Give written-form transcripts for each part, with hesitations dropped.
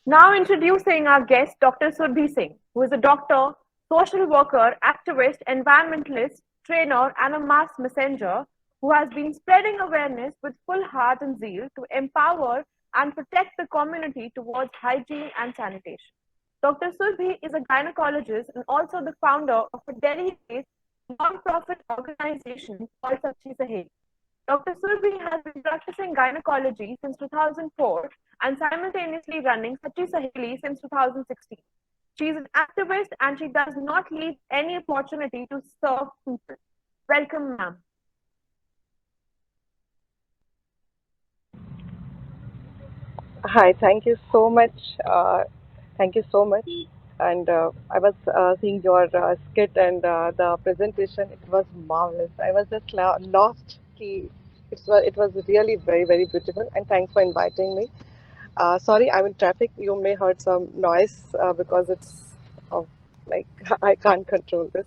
Now introducing our guest, Dr. Surbhi Singh, who is a doctor, social worker, activist, environmentalist, trainer, and a mass messenger who has been spreading awareness with full heart and zeal to empower and protect the community towards hygiene and sanitation. Dr. Surbhi is a gynecologist and also the founder of a Delhi-based non-profit organization called Sachi Saheli. Dr. Surbhi has been practicing gynecology since 2004 and simultaneously running Sachi Saheli since 2016. She is an activist and she does not leave any opportunity to serve people. Welcome, ma'am. Hi, thank you so much. Thank you so much. And I was seeing your skit and the presentation. It was marvelous. I was just lost. It was really very, very beautiful. And thanks for inviting me. Sorry, I'm in traffic. You may heard some noise because it's like I can't control this.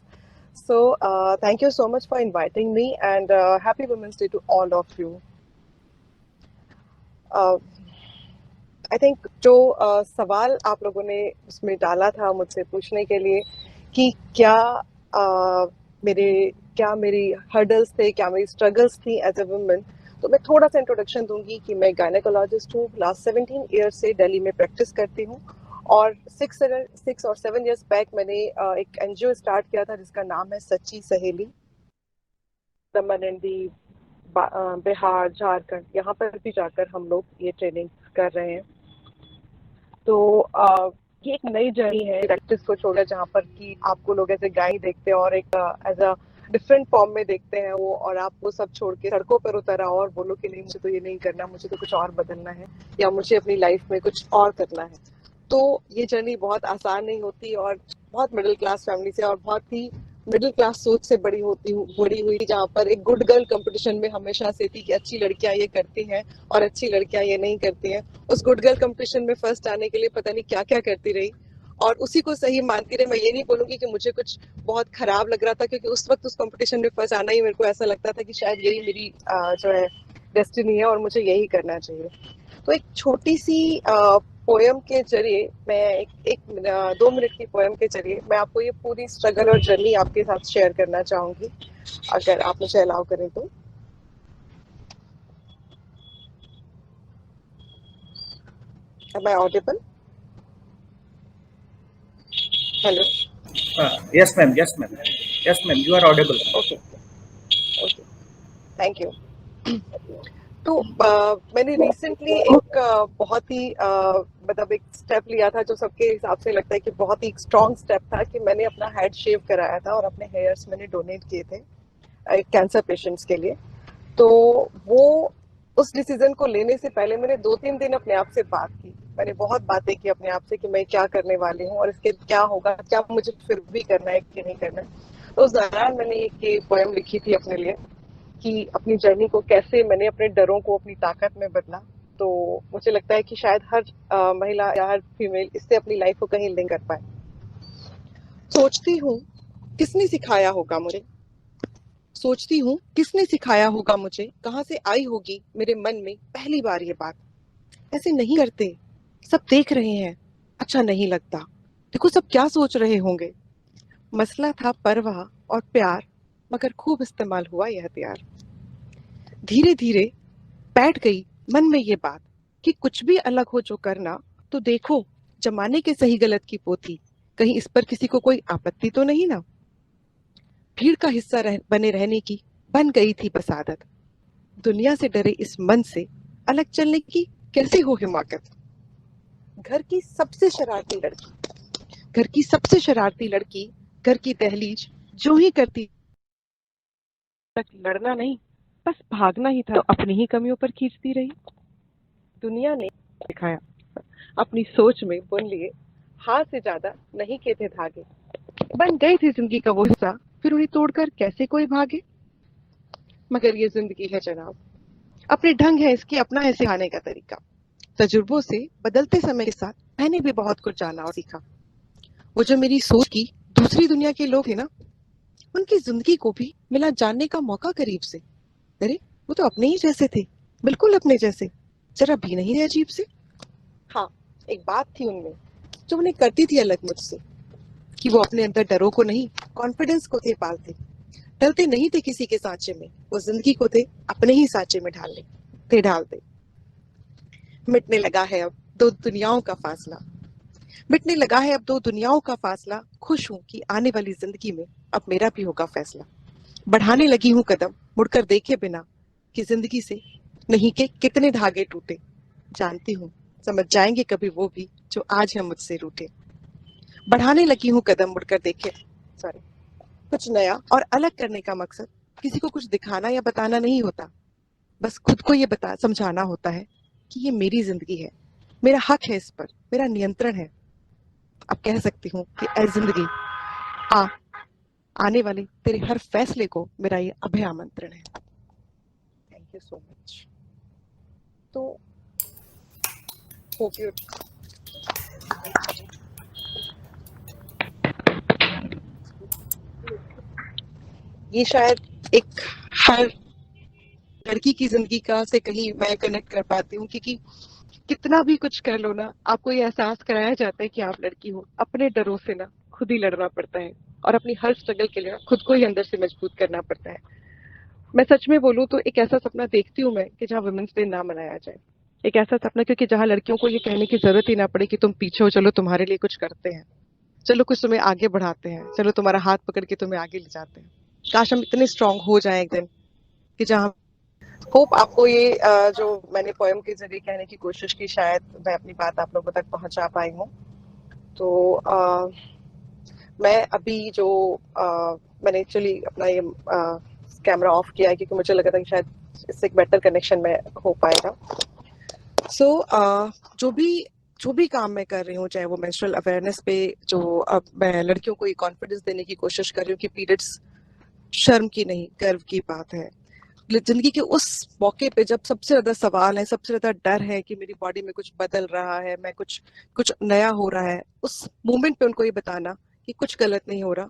So thank you so much for inviting me, and happy Women's Day to all of you. Uh, I think जो सवाल आप लोगों ने उसमें डाला था मुझसे पूछने के लिए कि मेरे क्या मेरी हर्डल्स थे, क्या मेरी स्ट्रगल्स थी एज ए वुमन, तो मैं थोड़ा सा इंट्रोडक्शन दूंगी कि मैं गायनेकोलॉजिस्ट हूँ। लास्ट 17 ईयर्स से दिल्ली में प्रैक्टिस करती हूँ और 6 और 7 ईयर्स बैक मैंने एक एनजीओ स्टार्ट किया था जिसका नाम है सच्ची सहेली। परमानेंटली बिहार, झारखंड, यहाँ पर भी जाकर हम लोग ये ट्रेनिंग कर रहे हैं। तो ये एक नई जर्नी है प्रैक्टिस को छोड़कर, जहाँ पर कि आपको लोग ऐसे गाय देखते हैं और एक एज अ डिफरेंट फॉर्म में देखते हैं वो, और आप वो सब छोड़ के सड़कों पर उतर आओ और बोलो कि नहीं, मुझे तो ये नहीं करना, मुझे तो कुछ और बदलना है या मुझे अपनी लाइफ में कुछ और करना है। तो ये जर्नी बहुत आसान नहीं होती और बहुत मिडिल क्लास फैमिली से और बहुत ही मिडिल क्लास सोच से बड़ी हुई, जहाँ पर एक गुड गर्ल कंपटीशन में हमेशा से थी कि अच्छी लड़कियां ये करती हैं और अच्छी लड़कियां ये नहीं करती हैं। उस गुड गर्ल कंपटीशन में फर्स्ट आने के लिए पता नहीं क्या क्या करती रही और उसी को सही मानती रही। मैं ये नहीं बोलूंगी कि मुझे कुछ बहुत खराब लग रहा था, क्योंकि उस वक्त उस कंपटीशन में फर्स्ट आना ही मेरे को ऐसा लगता था कि शायद यही मेरी जो है डेस्टिनी है और मुझे यही करना चाहिए। तो एक छोटी सी पोयम के जरिए मैं एक 2 मिनट की पोयम के जरिए मैं आपको ये पूरी स्ट्रगल और जर्नी आपके साथ शेयर करना चाहूंगी, अगर आप मुझे अलाउ करें तो। Am I audible? Hello. Yes, ma'am. Yes, ma'am. Yes, ma'am. You are audible. Okay. Okay. Thank you. तो मैंने रिसेंटली एक बहुत ही मतलब एक स्टेप लिया था जो सबके हिसाब से लगता है कि बहुत ही स्ट्रॉन्ग स्टेप था, कि मैंने अपना हेड शेव कराया था और अपने हेयर्स मैंने डोनेट किए थे कैंसर पेशेंट्स के लिए। तो वो उस डिसीजन को लेने से पहले मैंने 2-3 दिन अपने आप से बात की। मैंने बहुत बातें की अपने आप से कि मैं क्या करने वाली हूँ और इसके क्या होगा, क्या मुझे फिर भी करना है कि नहीं करना है। तो उस दौरान मैंने एक पोएम लिखी थी अपने लिए कि अपनी जर्नी को कैसे मैंने अपने डरों को अपनी ताकत में बदला। तो मुझे लगता है कि शायद हर महिला या हर फीमेल इससे अपनी लाइफ को कहीं लिंक कर पाए। सोचती हूँ किसने सिखाया होगा मुझे, सोचती हूँ किसने सिखाया होगा मुझे, कहाँ से आई होगी मेरे मन में पहली बार ये बात। ऐसे नहीं करते, सब देख रहे हैं, अच्छा नहीं लगता, देखो सब क्या सोच रहे होंगे। मसला था परवाह और प्यार, मगर खूब इस्तेमाल हुआ यह हथियार। धीरे धीरे बैठ गई मन में ये बात कि कुछ भी अलग हो जो करना, तो देखो जमाने के सही गलत की पोथी, कहीं इस पर किसी को कोई आपत्ति तो नहीं ना। भीड़ का हिस्सा बने रहने की बन गई थी बस आदत। दुनिया से डरे इस मन से अलग चलने की कैसे हो हिमाकत। घर की सबसे शरारती लड़की, घर की सबसे शरारती लड़की, घर की दहलीज जो ही करती, तक लड़ना नहीं बस भागना ही था, तो अपनी ही कमियों पर खींचती रही। दुनिया ने दिखाया, अपनी सोच में बुन लिए हाथ से ज्यादा नहीं के थे धागे। बन गई थी जिंदगी का वो हिस्सा, फिर उन्हें तोड़कर कैसे कोई भागे। मगर ये जिंदगी है जनाब, अपने ढंग है इसकी, अपना है सिखाने का तरीका। तजुर्बों से बदलते समय के साथ मैंने भी बहुत कुछ जाना और सीखा। वो जो मेरी सोच की दूसरी दुनिया के लोग थे ना, उनकी जिंदगी को भी मिला जानने का मौका करीब से। अरे वो तो अपने ही जैसे थे, बिल्कुल अपने जैसे, जरा भी नहीं थे अजीब से। हाँ, एक बात थी उनमें जो उन्हें करती थी अलग मुझसे, कि वो अपने अंदर डरों को नहीं, कॉन्फिडेंस को थे पालते। डरते नहीं थे किसी के सांचे में, वो जिंदगी को थे अपने ही सांचे में ढालते। मिटने लगा है अब दो दुनियाओं का फासला, मिटने लगा है अब दो दुनियाओं का फासला। खुश हूं कि आने वाली जिंदगी में अब मेरा भी होगा फैसला। बढ़ाने लगी हूं कदम, मुड़कर देखे बिना, कि जिंदगी से नहीं के कितने धागे टूटे। जानती हूँ समझ जाएंगे कभी वो भी जो आज है मुझसे रूठे। बढ़ाने लगी हूँ कदम, मुड़कर देखे सॉरी कुछ नया और अलग करने का मकसद किसी को कुछ दिखाना या बताना नहीं होता, बस खुद को ये बता समझाना होता है कि ये मेरी जिंदगी है, मेरा हक है इस पर, मेरा नियंत्रण है। अब कह सकती हूँ कि ऐ जिंदगी आ, आने वाले तेरे हर फैसले को मेरा ये अभय आमंत्रण है। Thank you so much. तो होप यू ये शायद एक हर लड़की की जिंदगी का से कहीं मैं कनेक्ट कर पाती हूँ, क्योंकि कितना भी कुछ कर लो ना, आपको ये एहसास कराया जाता है कि आप लड़की हो, अपने डरों से ना खुद ही लड़ना पड़ता है और अपनी हर स्ट्रगल के लिए खुद को ही अंदर से मजबूत करना पड़ता है। मैं सच में बोलूं तो एक ऐसा सपना देखती हूँ मैं कि जहाँ वुमेन्स डे ना मनाया जाए। एक ऐसा सपना क्योंकि जहाँ लड़कियों को ये कहने की जरूरत ही ना पड़े कि तुम पीछे हो, चलो तुम्हारे लिए कुछ करते हैं, चलो कुछ तुम्हें आगे बढ़ाते हैं, चलो तुम्हारा हाथ पकड़ के तुम्हें आगे ले जाते हैं। काश हम इतने स्ट्रांग हो जाएं एक दिन कि जहाँ होप आपको ये जो मैंने पोएम के जरिए कहने की कोशिश की, शायद मैं अपनी बात आप लोगों तक पहुंचा पाई हूँ। तो मैं अभी जो मैंने एक्चुअली अपना ये कैमरा ऑफ किया है क्योंकि मुझे लगा था कि शायद इससे एक बेटर कनेक्शन में हो पाएगा। जो भी काम मैं कर रही हूँ, चाहे वो मेंस्ट्रुअल अवेयरनेस पे जो अब मैं लड़कियों को ये कॉन्फिडेंस देने की कोशिश कर रही हूँ कि पीरियड्स शर्म की नहीं गर्व की बात है। जिंदगी के उस मौके पे जब सबसे ज्यादा सवाल है, सबसे ज्यादा डर है कि मेरी बॉडी में कुछ बदल रहा है, मैं कुछ कुछ नया हो रहा है, उस मोमेंट पे उनको ये बताना कि कुछ गलत नहीं हो रहा,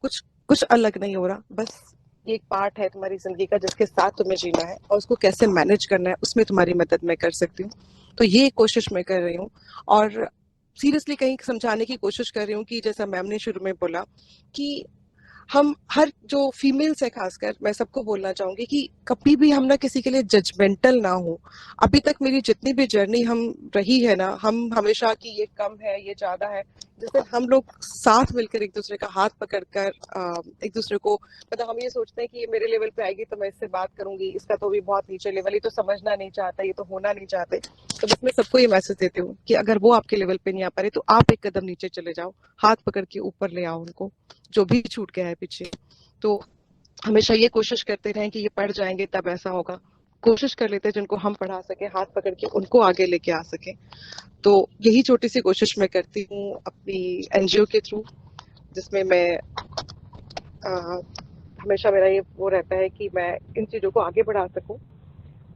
कुछ कुछ अलग नहीं हो रहा, बस ये एक पार्ट है तुम्हारी जिंदगी का जिसके साथ तुम्हें जीना है और उसको कैसे मैनेज करना है उसमें तुम्हारी मदद मैं कर सकती हूँ। तो ये कोशिश मैं कर रही हूँ और सीरियसली कहीं समझाने की कोशिश कर रही हूँ कि जैसा मैम ने शुरू में बोला कि हम हर जो फीमेल्स है, खासकर मैं सबको बोलना चाहूंगी कि कभी भी हम ना किसी के लिए जजमेंटल ना हो। अभी तक मेरी जितनी भी जर्नी हम रही है ना, हम हमेशा कि ये कम है ये ज्यादा है, जैसे हम लोग साथ मिलकर एक दूसरे का हाथ पकड़कर एक दूसरे को, मतलब हम ये सोचते हैं कि ये मेरे लेवल पे आएगी तो मैं इससे बात करूंगी, इसका तो भी बहुत नीचे लेवल, ये तो समझना नहीं चाहता, ये तो होना नहीं चाहते। तो बस मैं सबको ये मैसेज देती हूँ कि अगर वो आपके लेवल पे नहीं आ पा रहे तो आप एक कदम नीचे चले जाओ, हाथ पकड़ के ऊपर ले आओ उनको जो भी छूट गया है पीछे। तो हमेशा ये कोशिश करते रहें कि ये पढ़ जाएंगे तब ऐसा होगा, कोशिश कर लेते हैं जिनको हम पढ़ा सके हाथ पकड़ के उनको आगे लेके आ सके। तो यही छोटी सी कोशिश मैं करती हूँ अपनी एनजीओ के थ्रू, जिसमें मैं हमेशा मेरा ये वो रहता है कि मैं इन चीजों को आगे बढ़ा सकूं।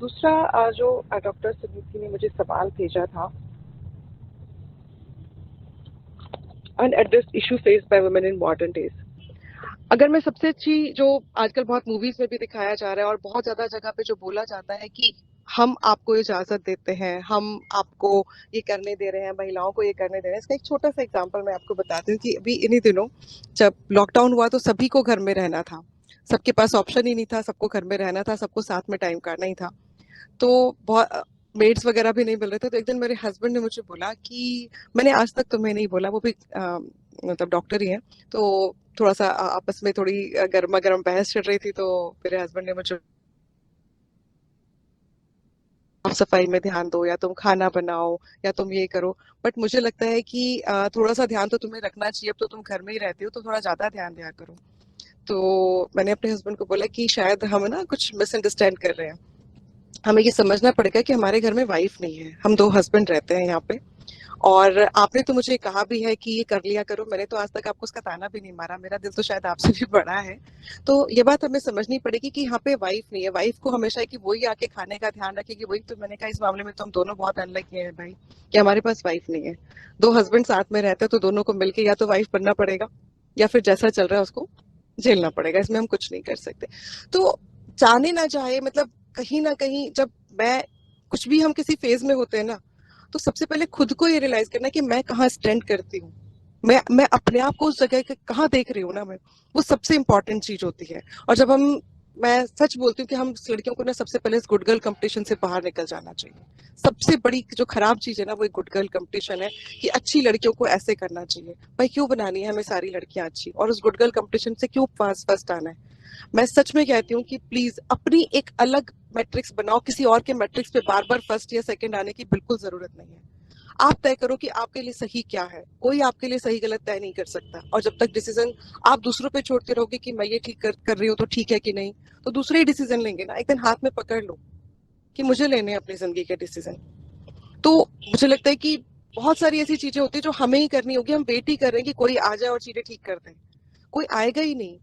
दूसरा जो डॉक्टर सुनीति ने मुझे सवाल भेजा था, unaddressed issue faced by women in modern days। अगर मैं सबसे अच्छी जो आजकल बहुत मूवीज में भी दिखाया जा रहा है और बहुत ज्यादा जगह पे जो बोला जाता है कि हम आपको इजाजत देते हैं, हम आपको ये करने दे रहे हैं, महिलाओं को ये करने दे रहे हैं, इसका एक छोटा सा एग्जांपल मैं आपको बताती हूँ कि अभी इन्हीं दिनों जब लॉकडाउन हुआ तो सभी को घर में रहना था, सबके पास ऑप्शन ही नहीं था, सबको घर में रहना था, सबको साथ में टाइम काटना ही था। तो बहुत मेड्स वगैरह भी नहीं मिल रहे थे। तो एक दिन मेरे हस्बैंड ने मुझे बोला कि मैंने आज तक तुम्हें नहीं बोला, वो भी मतलब डॉक्टर ही हैं, तो थोड़ा सा आपस में थोड़ी गर्मा गर्म बहस चल रही थी। तो मेरे हस्बैंड ने मुझे साफ सफाई में ध्यान दो, या तुम खाना बनाओ, या तुम ये करो, बट मुझे लगता है कि थोड़ा सा ध्यान तो तुम्हें रखना चाहिए, अब तो तुम घर में ही रहती हो तो थोड़ा ज्यादा ध्यान दिया करो। तो मैंने अपने हस्बैंड को बोला कि शायद हम ना कुछ मिसअंडरस्टैंड कर रहे हैं, हमें ये समझना पड़ेगा कि हमारे घर में वाइफ नहीं है, हम दो हस्बैंड रहते हैं यहाँ पे, और आपने तो मुझे कहा भी है कि ये कर लिया करो, मैंने तो आज तक आपको उसका ताना भी नहीं मारा, मेरा दिल तो शायद आपसे भी बड़ा है। तो ये बात हमें समझनी पड़ेगी कि यहाँ पे वाइफ नहीं है, वाइफ को हमेशा है कि वही आके खाने का ध्यान रखेगी वही। तो मैंने कहा इस मामले में तो हम दोनों बहुत अनलक हैं भाई, कि हमारे पास वाइफ नहीं है, दो हस्बैंड साथ में रहते हैं तो दोनों को मिलकर या तो वाइफ बनना पड़ेगा या फिर जैसा चल रहा है उसको झेलना पड़ेगा, इसमें हम कुछ नहीं कर सकते। तो चाहे ना चाहे, मतलब कहीं ना कहीं जब मैं कुछ भी हम किसी फेज में होते हैं ना, तो सबसे पहले खुद को ये रियलाइज करना है कि मैं कहाँ स्टैंड करती हूँ, मैं अपने आप को उस जगह के कहाँ देख रही हूँ ना, मैं, वो सबसे इंपॉर्टेंट चीज होती है। और जब मैं सच बोलती हूँ कि हम लड़कियों को ना सबसे पहले इस गुड गर्ल कंपटीशन से बाहर निकल जाना चाहिए। सबसे बड़ी जो खराब चीज है ना, वो गुड गर्ल कंपटीशन है कि अच्छी लड़कियों को ऐसे करना चाहिए। भाई क्यों बनानी है हमें सारी लड़कियां अच्छी, और उस गुड गर्ल कंपटीशन से क्यों फर्स्ट आना है। मैं सच में कहती हूँ कि प्लीज अपनी एक अलग मैट्रिक्स बनाओ, किसी और के मैट्रिक्स पे बार बार फर्स्ट या सेकंड आने की बिल्कुल जरूरत नहीं है। आप तय करो कि आपके लिए सही क्या है, कोई आपके लिए सही गलत तय नहीं कर सकता। और जब तक डिसीजन आप दूसरों पे छोड़ते रहोगे कि मैं ये ठीक कर रही हूँ तो ठीक है कि नहीं, तो दूसरे ही डिसीजन लेंगे ना। एक दिन हाथ में पकड़ लो कि मुझे लेने हैं अपनी जिंदगी के डिसीजन। तो मुझे लगता है कि बहुत सारी ऐसी चीजें होती है जो हमें ही करनी होगी। हम वेट ही कर रहे हैं कि कोई आ जाए और चीजें ठीक कर दे, कोई आएगा ही नहीं।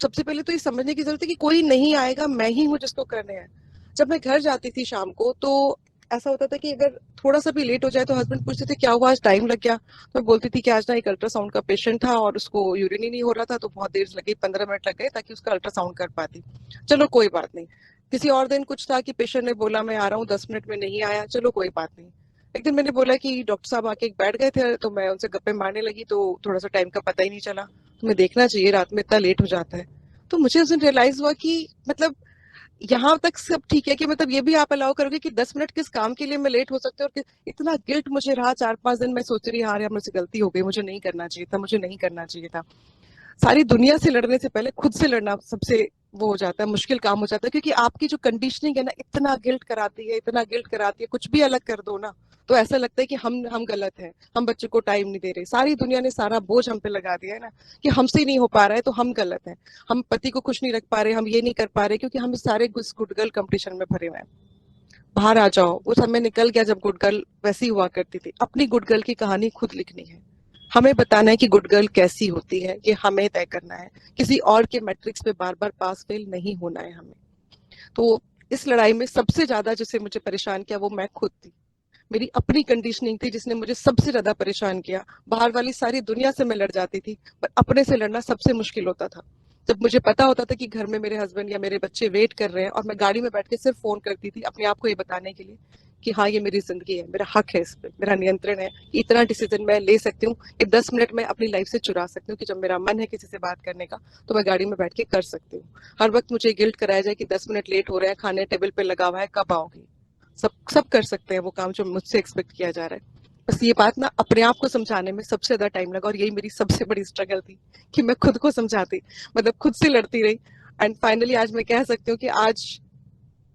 सबसे पहले तो ये समझने की जरूरत है कि कोई नहीं आएगा, मैं ही हूँ जिसको करने हैं। जब मैं घर जाती थी शाम को, तो ऐसा होता था कि अगर थोड़ा सा भी लेट हो जाए तो हस्बैंड पूछते थे क्या हुआ, आज टाइम लग गया। तो मैं बोलती थी कि आज ना एक अल्ट्रासाउंड का पेशेंट था और उसको यूरिन ही नहीं हो रहा था, तो बहुत देर लगी, 15 मिनट लग गए ताकि उसका अल्ट्रासाउंड कर पाती। चलो कोई बात नहीं। किसी और दिन कुछ था कि पेशेंट ने बोला मैं आ रहा हूँ, 10 मिनट में नहीं आया, चलो कोई बात नहीं। एक दिन मैंने बोला कि डॉक्टर साहब आके बैठ गए थे, तो मैं उनसे गप्पे मारने लगी, तो थोड़ा सा टाइम का पता ही नहीं चला। तुम्हें देखना चाहिए रात में इतना लेट हो जाता है। तो मुझे उस दिन रियलाइज हुआ कि मतलब यहाँ तक सब ठीक है कि मतलब ये भी आप अलाउ करोगे कि 10 मिनट किस काम के लिए मैं लेट हो सकती हूँ। और इतना गिल्ट मुझे रहा 4-5 दिन। मैं सोच रही यार मुझसे गलती हो गई, मुझे नहीं करना चाहिए था, मुझे नहीं करना चाहिए था। सारी दुनिया से लड़ने से पहले खुद से लड़ना सबसे वो हो जाता है, मुश्किल काम हो जाता है। क्योंकि आपकी जो कंडीशनिंग है ना, इतना गिल्ट कराती है, इतना गिल्ट कराती है। कुछ भी अलग कर दो ना तो ऐसा लगता है कि हम गलत हैं, हम बच्चे को टाइम नहीं दे रहे। सारी दुनिया ने सारा बोझ हम पे लगा दिया है ना कि हमसे नहीं हो पा रहा है तो हम गलत हैं, हम पति को खुश नहीं रख पा रहे, हम ये नहीं कर पा रहे, क्योंकि हम इस सारे गुड गर्ल कंपटीशन में भरे हुए हैं। बाहर आ जाओ। वो समय निकल गया जब गुड गर्ल वैसी हुआ करती थी। अपनी गुड गर्ल की कहानी खुद लिखनी है, हमें बताना है कि गुड गर्ल कैसी होती है, ये हमें तय करना है। किसी और के मैट्रिक्स पे बार बार पास फेल नहीं होना है हमें। तो इस लड़ाई में सबसे ज्यादा जिसे मुझे परेशान किया वो मैं खुद थी। मेरी अपनी कंडीशनिंग थी जिसने मुझे सबसे ज्यादा परेशान किया। बाहर वाली सारी दुनिया से मैं लड़ जाती थी, पर अपने से लड़ना सबसे मुश्किल होता था। जब मुझे पता होता था कि घर में मेरे हस्बैंड या मेरे बच्चे वेट कर रहे हैं, और मैं गाड़ी में बैठ के सिर्फ फोन करती थी अपने आप को ये बताने के लिए कि हाँ ये मेरी जिंदगी है, मेरा हक है, इस पे मेरा नियंत्रण है, कि इतना डिसीजन मैं ले सकती हूँ, कि 10 मिनट में अपनी लाइफ से चुरा सकती हूँ, कि जब मेरा मन है किसी से बात करने का तो मैं गाड़ी में बैठ के कर सकती हूँ। हर वक्त मुझे गिल्ट कराया जाए कि 10 मिनट लेट हो रहे हैं, खाने टेबल पे लगा हुआ है, कब आओगी। सब सब कर सकते हैं वो काम जो मुझसे एक्सपेक्ट किया जा रहा है। बस ये बात ना अपने आप को समझाने में सबसे ज्यादा टाइम लगा, और यही मेरी सबसे बड़ी स्ट्रगल थी कि मैं खुद को समझाती, मतलब खुद से लड़ती रही। एंड फाइनली आज मैं कह सकती हूँ कि आज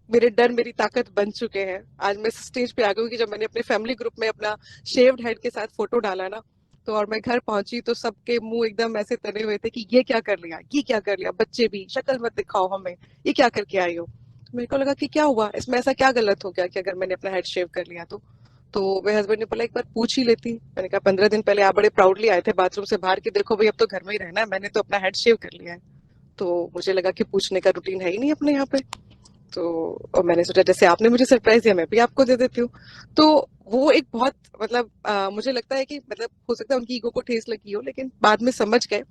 मेरे डर मेरी ताकत बन चुके हैं। आज मैं स्टेज पे आ गई हूँ कि जब मैंने अपने फैमिली ग्रुप में अपना शेव्ड हेड के साथ फोटो डाला ना, तो और मैं घर पहुंची तो सबके मुंह एकदम ऐसे तने हुए थे कि ये क्या कर लिया, ये क्या कर लिया, बच्चे भी शक्ल मत दिखाओ हमें, ये क्या करके आई हो। तो मेरे को लगा कि क्या हुआ इसमें, ऐसा क्या गलत हो गया कि अगर मैंने अपना हेड शेव कर लिया तो मेरे हस्बैंड ने बोला एक बार पूछ ही लेती। मैंने कहा 15 दिन पहले आप बड़े प्राउडली आए थे बाथरूम से बाहर कि देखो भाई अब तो घर में ही रहना है, मैंने तो अपना हेड शेव कर लिया है। तो मुझे लगा कि पूछने का रूटीन है ही नहीं अपने यहाँ पे। तो और मैंने सोचा जैसे आपने मुझे सरप्राइज दिया मैं भी आपको दे देती हूँ। तो वो एक बहुत मतलब मुझे लगता है कि मतलब हो सकता है उनकी ईगो को ठेस लगी हो, लेकिन बाद में समझ गए।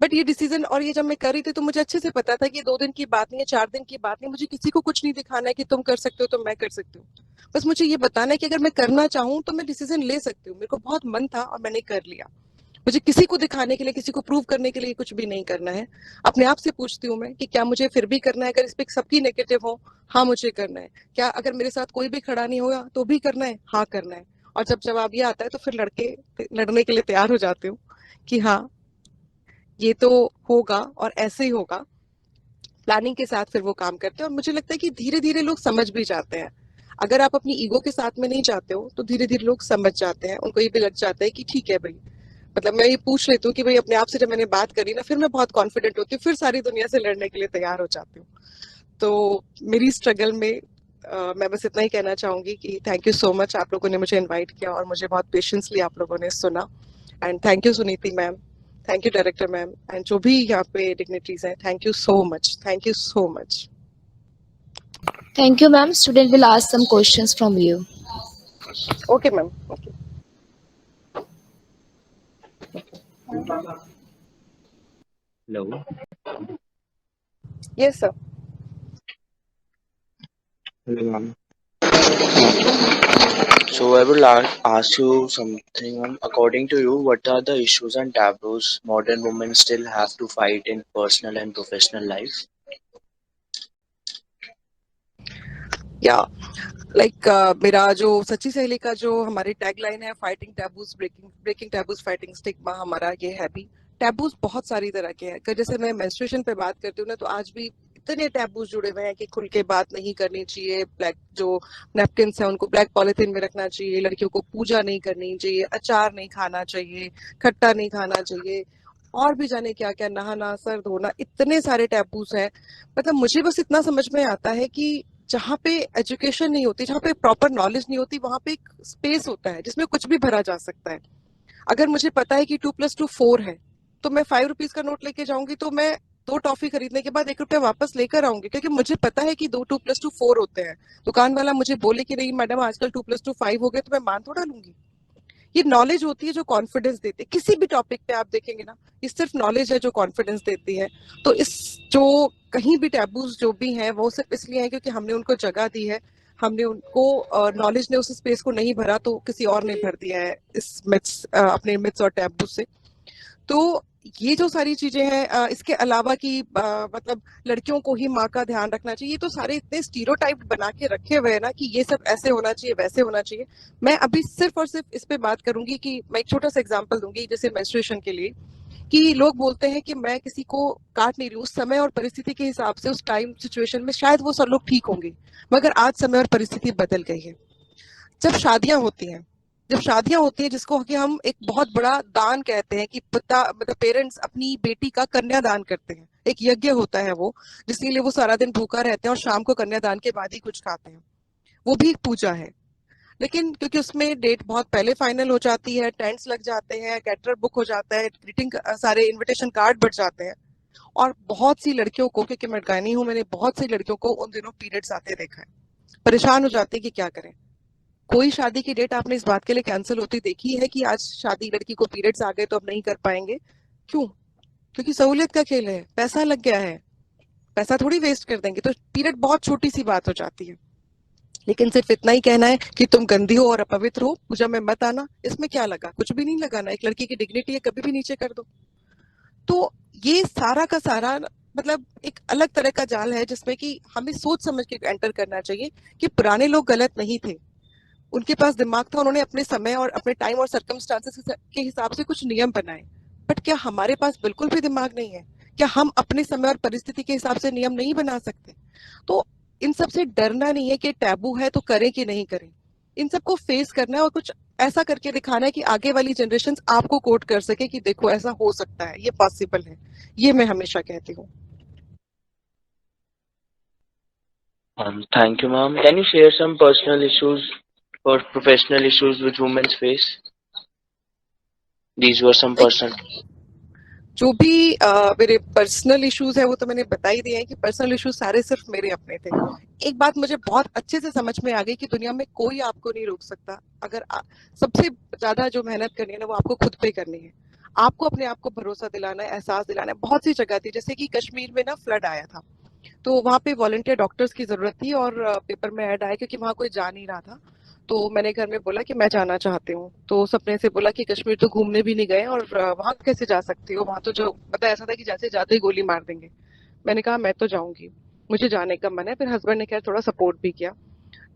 बट ये डिसीजन, और ये जब मैं कर रही थी तो मुझे अच्छे से पता था कि 2 दिन की बात नहीं है, 4 दिन की बात नहीं। मुझे किसी को कुछ नहीं दिखाना है कि तुम कर सकते हो तो मैं कर सकती हूँ। बस मुझे ये बताना है कि अगर मैं करना चाहूँ तो मैं डिसीजन ले सकती हूँ। मेरे को बहुत मन था और मैंने कर लिया। मुझे किसी को दिखाने के लिए, किसी को प्रूव करने के लिए कुछ भी नहीं करना है। अपने आप से पूछती हूँ मैं कि क्या मुझे फिर भी करना है, अगर इस पे सबकी नेगेटिव हो, हाँ मुझे करना है। क्या अगर मेरे साथ कोई भी खड़ा नहीं होगा तो भी करना है, हाँ करना है। और जब जवाब ये आता है तो फिर लड़ने के लिए तैयार हो जाती हूँ कि हाँ ये तो होगा और ऐसे ही होगा। प्लानिंग के साथ फिर वो काम करते हैं, और मुझे लगता है कि धीरे धीरे लोग समझ भी जाते हैं। अगर आप अपनी ईगो के साथ में नहीं जाते हो तो धीरे धीरे लोग समझ जाते हैं, उनको ये भी लग जाता है कि ठीक है भाई। मतलब मैं ये पूछ लेती हूँ कि भाई अपने आप से जब मैंने बात करी ना, फिर मैं बहुत कॉन्फिडेंट होती हूँ, फिर सारी दुनिया से लड़ने के लिए तैयार हो जाती हूँ। तो मेरी स्ट्रगल में मैं बस इतना ही कहना चाहूंगी कि थैंक यू सो मच, आप लोगों ने मुझे इनवाइट किया और मुझे बहुत पेशेंसली आप लोगों ने सुना। And thank you Suniti ma'am, thank you director ma'am, and जो भी यहाँ पे डिग्निटरीज हैं, thank you so much, thank you so much. Thank you, ma'am. Student will ask some questions from you. Okay ma'am, okay. Hello. Yes sir. Hello, ma'am. So I will ask you something. According to you, what are the issues and taboos modern women still have to fight in personal and professional life? या like मेरा जो सच्ची सहेली का जो हमारी tagline है, fighting taboos breaking taboos fighting stigma, हमारा ये है भी। टैबूज बहुत सारी तरह के हैं। जैसे मैं मेंस्ट्रुएशन पे बात करती हूँ ना, तो आज भी इतने टैबूज जुड़े हुए हैं कि खुल के बात नहीं करनी चाहिए, ब्लैक जो नैपकिन्स है उनको ब्लैक पॉलिथीन में रखना चाहिए, लड़कियों को पूजा नहीं करनी चाहिए, अचार नहीं खाना चाहिए, खट्टा नहीं खाना चाहिए, और भी जाने क्या क्या, नहाना, सर धोना, इतने सारे टैबूज हैं। मतलब मुझे बस इतना समझ में आता है कि जहाँ पे एजुकेशन नहीं होती, जहाँ पे प्रॉपर नॉलेज नहीं होती, वहां पे एक स्पेस होता है जिसमें कुछ भी भरा जा सकता है। अगर मुझे पता है कि 2+2 4 है, तो मैं 5 रुपीज का नोट लेके जाऊंगी, तो मैं 2 टॉफी खरीदने के बाद 1 रुपया वापस लेकर आऊंगी, क्योंकि मुझे पता है कि 2+2 4 होते हैं। दुकान वाला मुझे बोले कि नहीं मैडम आजकल 2+2 5 हो गए, तो मैं मान थोड़ा लूंगी। ये नॉलेज होती है जो कॉन्फिडेंस देती है। किसी भी टॉपिक पे आप देखेंगे ना, ये सिर्फ नॉलेज है जो कॉन्फिडेंस देती है। तो इस जो कहीं भी टैबूज जो भी हैं, वो सिर्फ इसलिए है क्योंकि हमने उनको जगह दी है, हमने उनको नॉलेज ने उस स्पेस को नहीं भरा, तो किसी और ने भर दिया है इस मिथ्स, अपने मिथ्स और टैबू से। तो ये जो सारी चीजें हैं, इसके अलावा कि मतलब लड़कियों को ही माँ का ध्यान रखना चाहिए, ये तो सारे इतने स्टीरियोटाइप बना के रखे हुए हैं ना कि ये सब ऐसे होना चाहिए, वैसे होना चाहिए। मैं अभी सिर्फ और सिर्फ इस पे बात करूंगी कि मैं एक छोटा सा एग्जांपल दूंगी, जैसे मेंस्ट्रुएशन के लिए, कि लोग बोलते हैं कि मैं किसी को काट नहीं रही हूँ, उस समय और परिस्थिति के हिसाब से, उस टाइम सिचुएशन में शायद वो सब लोग ठीक होंगे, मगर आज समय और परिस्थिति बदल गई है। जब शादियां होती हैं, जिसको कि हम एक बहुत बड़ा दान कहते हैं, कि पिता मतलब पेरेंट्स अपनी बेटी का कन्यादान करते हैं, एक यज्ञ होता है वो, जिसके लिए वो सारा दिन भूखा रहते हैं और शाम को कन्यादान के बाद ही कुछ खाते हैं, वो भी एक पूजा है। लेकिन क्योंकि उसमें डेट बहुत पहले फाइनल हो जाती है, टेंट्स लग जाते हैं, कैटरर बुक हो जाता है, ग्रीटिंग सारे इनविटेशन कार्ड बढ़ जाते हैं, और बहुत सी लड़कियों को, क्योंकि मैं गायनी हूँ, मैंने बहुत सी लड़कियों को उन दिनों पीरियड्स आते देखा है, परेशान हो जाते हैं कि क्या करें। कोई शादी की डेट आपने इस बात के लिए कैंसिल होती देखी है कि आज शादी, लड़की को पीरियड्स आ गए तो अब नहीं कर पाएंगे? क्यों? क्योंकि सहूलियत का खेल है, पैसा लग गया है, पैसा थोड़ी वेस्ट कर देंगे, तो पीरियड बहुत छोटी सी बात हो जाती है। लेकिन सिर्फ इतना ही कहना है कि तुम गंदी हो और अपवित्र हो, पूजा में मत आना, इसमें क्या लगा? कुछ भी नहीं लगाना। एक लड़की की डिग्निटी है, कभी भी नीचे कर दो। तो ये सारा का सारा मतलब एक अलग तरह का जाल है, जिसमें कि हमें सोच समझ के एंटर करना चाहिए कि पुराने लोग गलत नहीं थे, उनके पास दिमाग था, उन्होंने अपने समय और अपने टाइम और सर्कमस्टांसेस के हिसाब से कुछ नियम बनाए। बट क्या हमारे पास बिल्कुल भी दिमाग नहीं है? क्या हम अपने समय और परिस्थिति के हिसाब से नियम नहीं बना सकते? तो इन सब से डरना नहीं है कि टैबू है तो करें कि नहीं करें, इन सबको फेस करना है और कुछ ऐसा करके दिखाना है कि आगे वाली जनरेशन आपको कोट कर सके कि देखो ऐसा हो सकता है, ये पॉसिबल है। ये मैं हमेशा कहती हूँ। Thank you, ma'am. Can you share some personal issues or professional issues which women face? These were some personal. जो भी मेरे पर्सनल इश्यूज है वो तो मैंने बता ही दिए हैं कि पर्सनल इश्यूज सारे सिर्फ मेरे अपने थे। एक बात मुझे बहुत अच्छे से समझ में आ गई कि दुनिया में कोई आपको नहीं रोक सकता। अगर सबसे ज्यादा जो मेहनत करनी है ना, वो आपको खुद पे करनी है। आपको अपने आप को भरोसा दिलाना है, एहसास दिलाना है। बहुत सी जगह थी, जैसे कि कश्मीर में ना फ्लड आया था, तो वहाँ पे वॉलंटियर डॉक्टर्स की जरूरत थी, और पेपर में ऐड आया क्योंकि वहाँ कोई जा नहीं रहा था। तो मैंने घर में बोला कि मैं जाना चाहती हूँ, तो सबने से बोला कि कश्मीर तो घूमने भी नहीं गए और वहाँ कैसे जा सकती हो, वहाँ तो जो मतलब ऐसा था कि जैसे जाते ही गोली मार देंगे। मैंने कहा मैं तो जाऊंगी, मुझे जाने का मन है। फिर हस्बैंड ने खैर थोड़ा सपोर्ट भी किया,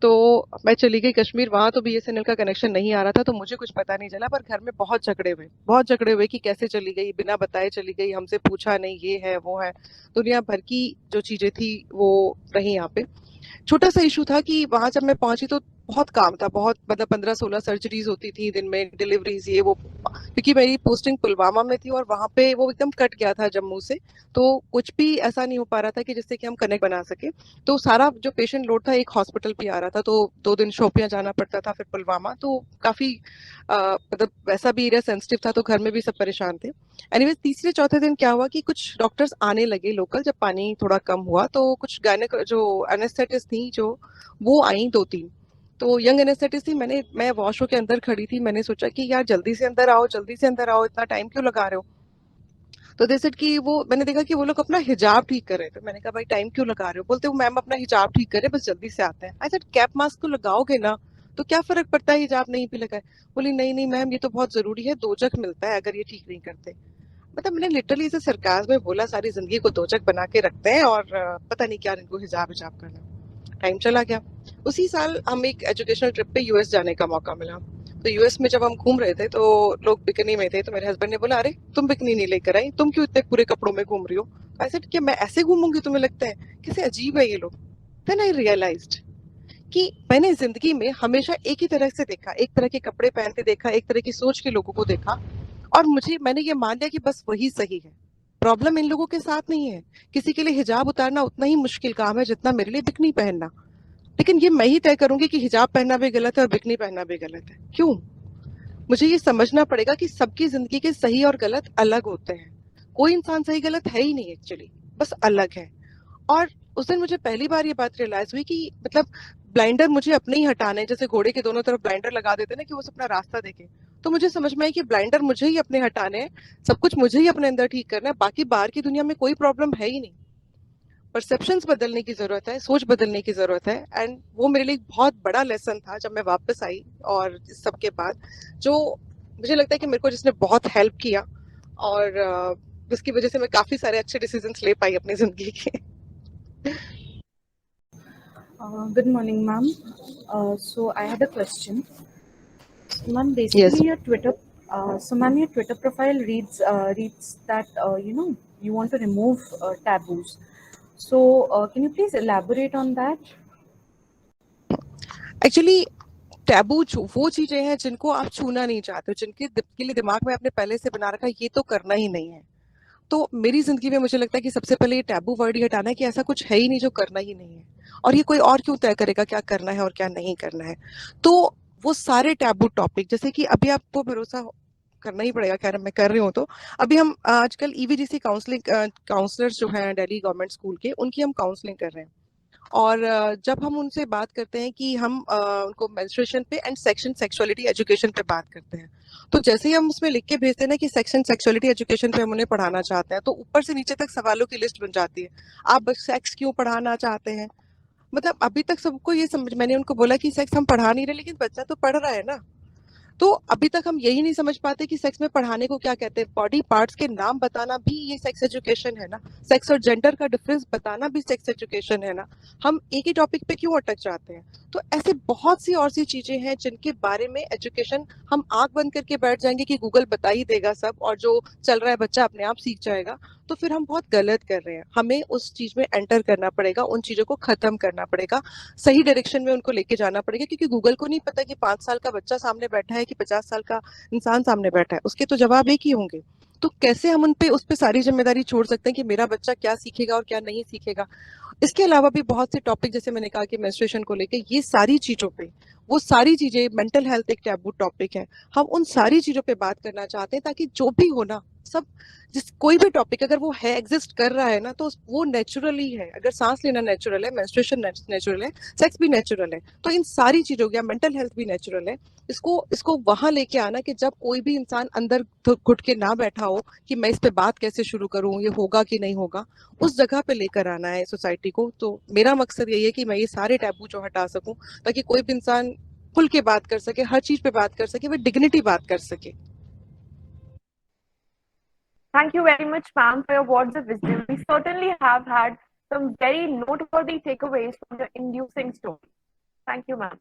तो मैं चली गई कश्मीर। वहां तो बीएसएनएल का कनेक्शन नहीं आ रहा था, तो मुझे कुछ पता नहीं चला, पर घर में बहुत झगड़े हुए कि कैसे चली गई, बिना बताए चली गई, हमसे पूछा नहीं, ये है वो है, दुनिया भर की जो चीजें थी वो रही यहाँ पे। छोटा सा इशू था कि वहां जब मैं पहुंची तो बहुत काम था, बहुत मतलब 15-16 सर्जरीज होती थी दिन में, डिलीवरीज, ये वो, क्योंकि मेरी पोस्टिंग पुलवामा में थी और वहां पे वो एकदम कट गया था जम्मू से, तो कुछ भी ऐसा नहीं हो पा रहा था कि जिससे कि हम कनेक्ट बना सके। तो सारा जो पेशेंट लोड था एक हॉस्पिटल पे आ रहा था, तो 2 दिन शोपियां जाना पड़ता था, फिर पुलवामा, तो काफी मतलब वैसा भी एरिया सेंसिटिव था, तो घर में भी सब परेशान थे। एनीवेज तीसरे चौथे दिन क्या हुआ कि कुछ डॉक्टर्स आने लगे लोकल, जब पानी थोड़ा कम हुआ, तो कुछ गायनेक जो एनेस्थेटिस्ट थी जो, वो आई 2-3, तो यंग एनेस्थेटिस्ट थी। मैं वॉशरूम के अंदर खड़ी थी, मैंने सोचा कि यार जल्दी से अंदर आओ, जल्दी से अंदर आओ, इतना टाइम क्यों लगा रहे हो? तो दे सेड कि वो, मैंने देखा कि वो लोग अपना हिजाब ठीक कर रहे थे। मैंने कहा भाई टाइम क्यों लगा रहे हो? बोलते वो मैम अपना हिजाब ठीक करे, बस जल्दी से आते हैं। आई सेड कैप मास्क तो लगाओगे ना, तो क्या फर्क पड़ता है हिजाब नहीं भी लगाए? बोली नहीं नहीं मैम, ये तो बहुत जरूरी है, दोजख मिलता है अगर ये ठीक नहीं करते। मतलब मैंने लिटरली इसे सरकाज में बोला, सारी जिंदगी को दोजख बना के रखते हैं और पता नहीं क्या इनको हिजाब हिजाब करना। टाइम चला गया। उसी साल हम एक एजुकेशनल ट्रिप पे यूएस जाने का मौका मिला। तो यूएस में जब हम घूम रहे थे तो लोग बिकनी में थे, तो मेरे हस्बैंड ने बोला अरे तुम बिकनी नहीं लेकर आई, तुम क्यों इतने पूरे कपड़ों में घूम रही हो? ऐसे कि मैं ऐसे घूमूंगी, तुम्हें लगता है? कैसे अजीब है ये लोग। देन आई रियलाइज्ड कि मैंने जिंदगी में हमेशा एक ही तरह से देखा, एक तरह के कपड़े पहनते देखा, एक तरह की सोच के लोगों को देखा, और मैंने ये मान लिया कि बस वही सही है। प्रॉब्लम इन लोगों के साथ नहीं है। किसी के लिए हिजाब उतारना उतना ही मुश्किल काम है जितना मेरे लिए बिकनी पहनना। लेकिन ये मैं ही तय करूंगी कि हिजाब पहनना भी गलत है और बिकनी पहनना भी गलत है। क्यों? मुझे ये समझना पड़ेगा कि सबकी जिंदगी के सही और गलत अलग होते हैं। कोई इंसान सही गलत है ही नहीं एक्चुअली, बस अलग है। और उस दिन मुझे पहली बार ये बात रियलाइज हुई कि मतलब ब्लाइंडर मुझे अपने ही हटाने, जैसे घोड़े के दोनों तरफ ब्लाइंडर लगा देते ना कि वो अपना रास्ता देखे। तो मुझे समझ में आई कि ब्लाइंडर मुझे ही अपने हटाने हैं, सब कुछ मुझे ही अपने अंदर ठीक करना है, बाकी बाहर की दुनिया में कोई प्रॉब्लम है ही नहीं। परसेप्शंस बदलने की जरूरत है, सोच बदलने की जरूरत है। एंड वो मेरे लिए एक बहुत बड़ा लेसन था जब मैं वापस आई। और इस सब के बाद जो मुझे लगता है कि मेरे को जिसने बहुत हेल्प किया और जिसकी वजह से मैं काफी सारे अच्छे डिसीजंस ले पाई अपनी जिंदगी के। Good morning, ma'am. So I had a question. Ma'am, basically your Twitter, ma'am, your Twitter profile reads that you want to remove taboos. So can you please elaborate on that? Actually taboo वो चीजें हैं जिनको आप छूना नहीं चाहते, जिनके लिए दिमाग में आपने पहले से बना रखा है ये तो करना ही नहीं है। तो मेरी जिंदगी में मुझे लगता है कि सबसे पहले ये टैबू वर्ड ही हटाना है कि ऐसा कुछ है ही नहीं जो करना ही नहीं है। और ये कोई और क्यों तय करेगा क्या करना है और क्या नहीं करना है? तो वो सारे टैबू टॉपिक, जैसे कि अभी आपको भरोसा करना ही पड़ेगा, खैर मैं कर रही हूँ। तो अभी हम आजकल ईवीजीसी काउंसलर्स जो हैं दिल्ली गवर्नमेंट स्कूल के, उनकी हम काउंसलिंग कर रहे हैं। और जब हम उनसे बात करते हैं कि हम उनको मेंस्ट्रुएशन पे एंड सेक्शन सेक्सुअलिटी एजुकेशन पे बात करते हैं, तो जैसे ही हम उसमें लिख के भेजते हैं ना कि सेक्शन सेक्सुअलिटी एजुकेशन पे हम उन्हें पढ़ाना चाहते हैं, तो ऊपर से नीचे तक सवालों की लिस्ट बन जाती है। आप सेक्स क्यों पढ़ाना चाहते हैं? मतलब अभी तक सबको ये समझ, मैंने उनको बोला कि सेक्स हम पढ़ा नहीं रहे, लेकिन बच्चा तो पढ़ रहा है ना। तो अभी तक हम यही नहीं समझ पाते कि सेक्स में पढ़ाने को क्या कहते हैं। बॉडी पार्ट्स के नाम बताना भी ये सेक्स एजुकेशन है ना। सेक्स और जेंडर का डिफरेंस बताना भी सेक्स एजुकेशन है ना। हम एक ही टॉपिक पे क्यों अटक जाते हैं? तो ऐसे बहुत सी और सी चीजें हैं जिनके बारे में एजुकेशन हम आंख बंद करके बैठ जाएंगे कि गूगल बता ही देगा सब, और जो चल रहा है बच्चा अपने आप सीख जाएगा। तो फिर हम बहुत गलत कर रहे हैं। हमें उस चीज में एंटर करना पड़ेगा, उन चीजों को खत्म करना पड़ेगा, सही डायरेक्शन में उनको लेके जाना पड़ेगा। क्योंकि गूगल को नहीं पता कि 5 साल का बच्चा सामने बैठा है कि 50 साल का इंसान सामने बैठा है, उसके तो जवाब एक ही होंगे। तो कैसे हम उस पे सारी जिम्मेदारी छोड़ सकते हैं कि मेरा बच्चा क्या सीखेगा और क्या नहीं सीखेगा? इसके अलावा भी बहुत से टॉपिक, जैसे मैंने कहा कि मेंस्ट्रुएशन को लेके, ये सारी चीजों पे, वो सारी चीजें, मेंटल हेल्थ एक टैबू टॉपिक है, हम उन सारी चीजों पे बात करना चाहते हैं ताकि जो भी हो ना, सब कोई भी टॉपिक अगर वो है, एग्जिस्ट कर रहा है ना, तो वो नेचुरली है। अगर सांस लेना नेचुरल है, मेंस्ट्रुएशन नेचुरल है, सेक्स भी नेचुरल है, तो इन सारी चीजों या मेंटल हेल्थ भी नेचुरल है। इसको वहां लेके आना कि जब कोई भी इंसान अंदर घुट के ना बैठा हो कि मैं इस पे बात कैसे शुरू करूं, ये होगा कि नहीं होगा, उस जगह पे लेकर आना है सोसाइटी को। तो मेरा मकसद यही है कि मैं ये सारे टैबू जो हटा सकूं, ताकि कोई भी इंसान खुल के बात कर सके, हर चीज पे बात कर सके, वो डिग्निटी बात कर सके। Thank you very much, ma'am, for your words of wisdom. We certainly have had some very noteworthy takeaways from your inducing story. Thank you, ma'am.